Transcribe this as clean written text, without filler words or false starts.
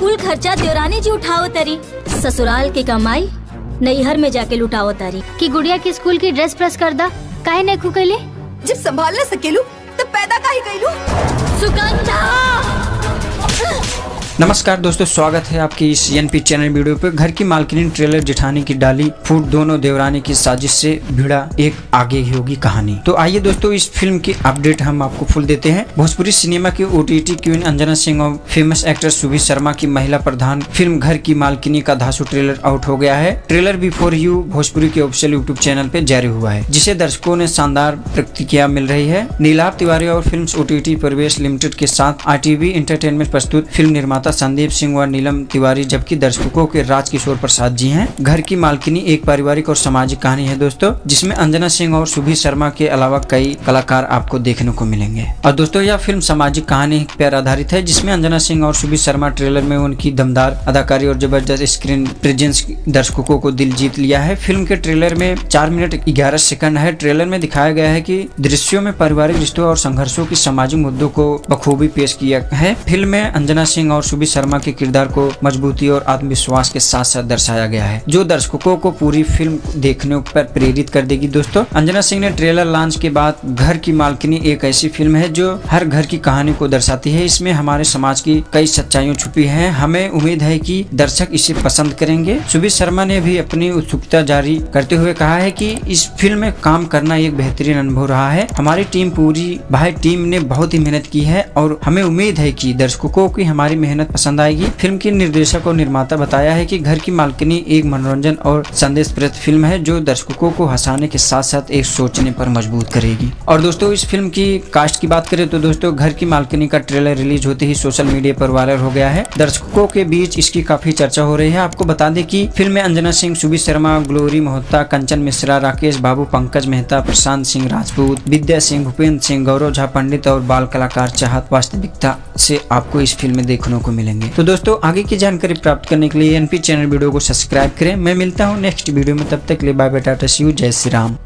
कुल खर्चा देवरानी जी उठाओ तरी, ससुराल की कमाई नैहर में जाके लुटाओ तारी। कि गुड़िया के स्कूल की ड्रेस प्रेस कर दा, काहे नहीं खुकैले? जब संभाल न सकेलू तब पैदा काहे कैलू? सुगंधा! नमस्कार दोस्तों, स्वागत है आपकी इस एनपी चैनल वीडियो पे। घर की मालकिन ट्रेलर जेठानी की डाली फूट, दोनों देवरानी की साजिश से भिड़ा एक आगे ही होगी कहानी। तो आइए दोस्तों, इस फिल्म की अपडेट हम आपको फुल देते हैं। भोजपुरी सिनेमा की ओटीटी क्वीन अंजना सिंह और फेमस एक्टर सुभी शर्मा की महिला प्रधान फिल्म घर की मालकिनी का धांसू ट्रेलर आउट हो गया है। ट्रेलर बिफोर यू भोजपुरी के ऑफिशियल यूट्यूब चैनल पे जारी हुआ है, जिसे दर्शकों ने शानदार प्रतिक्रिया मिल रही है। नीलाभ तिवारी और फिल्म्स ओटीटी प्रवेश लिमिटेड के साथ आरटीवी एंटरटेनमेंट प्रस्तुत फिल्म निर्माता संदीप सिंह व नीलम तिवारी, जबकि दर्शकों के राजकिशोर प्रसाद जी हैं। घर की मालकिनी एक पारिवारिक और सामाजिक कहानी है दोस्तों, जिसमें अंजना सिंह और सुभी शर्मा के अलावा कई कलाकार आपको देखने को मिलेंगे। और दोस्तों, यह फिल्म सामाजिक कहानी पर आधारित है, जिसमें अंजना सिंह और सुभी शर्मा ट्रेलर में उनकी दमदार अदाकारी और जबरदस्त स्क्रीन प्रेजेंस दर्शकों को दिल जीत लिया है। फिल्म के ट्रेलर में 4 मिनट 11 सेकंड है। ट्रेलर में दिखाया गया है कि दृश्यों में पारिवारिक रिश्तों और संघर्षों की सामाजिक मुद्दों को बखूबी पेश किया है। फिल्म में अंजना सिंह और सुभी शर्मा के किरदार को मजबूती और आत्मविश्वास के साथ साथ दर्शाया गया है, जो दर्शकों को पूरी फिल्म देखने पर प्रेरित कर देगी। दोस्तों, अंजना सिंह ने ट्रेलर लॉन्च के बाद घर की मालकिनी एक ऐसी फिल्म है जो हर घर की कहानी को दर्शाती है। इसमें हमारे समाज की कई सच्चाइयां छुपी हैं। हमें उम्मीद है कि दर्शक इसे पसंद करेंगे। सुभी शर्मा ने भी अपनी उत्सुकता जारी करते हुए कहा है कि इस फिल्म में काम करना एक बेहतरीन अनुभव रहा है। हमारी टीम ने बहुत ही मेहनत की है और हमें उम्मीद है कि दर्शकों की हमारी मेहनत पसंद आएगी। फिल्म के निर्देशक और निर्माता बताया है कि घर की मालकिनी एक मनोरंजन और संदेशप्रद फिल्म है, जो दर्शकों को हंसाने के साथ साथ एक सोचने पर मजबूर करेगी। और दोस्तों, इस फिल्म की कास्ट की बात करें तो दोस्तों, घर की मालकिनी का ट्रेलर रिलीज होते ही सोशल मीडिया पर वायरल हो गया है। दर्शकों के बीच इसकी काफी चर्चा हो रही है। आपको बता दें कि फिल्म में अंजना सिंह, सुभी शर्मा, ग्लोरी मोहता, कंचन मिश्रा, राकेश बाबू, पंकज मेहता, प्रशांत सिंह राजपूत, विद्या सिंह, भूपेंद्र सिंह, गौरव झा पंडित और बाल कलाकार चाहत वास्तविकता से आपको इस फिल्म में देखने को मिलेंगे। तो दोस्तों, आगे की जानकारी प्राप्त करने के लिए एनपी चैनल वीडियो को सब्सक्राइब करें। मैं मिलता हूं नेक्स्ट वीडियो में, तब तक के लिए bye bye, tata, see you, जय श्री राम।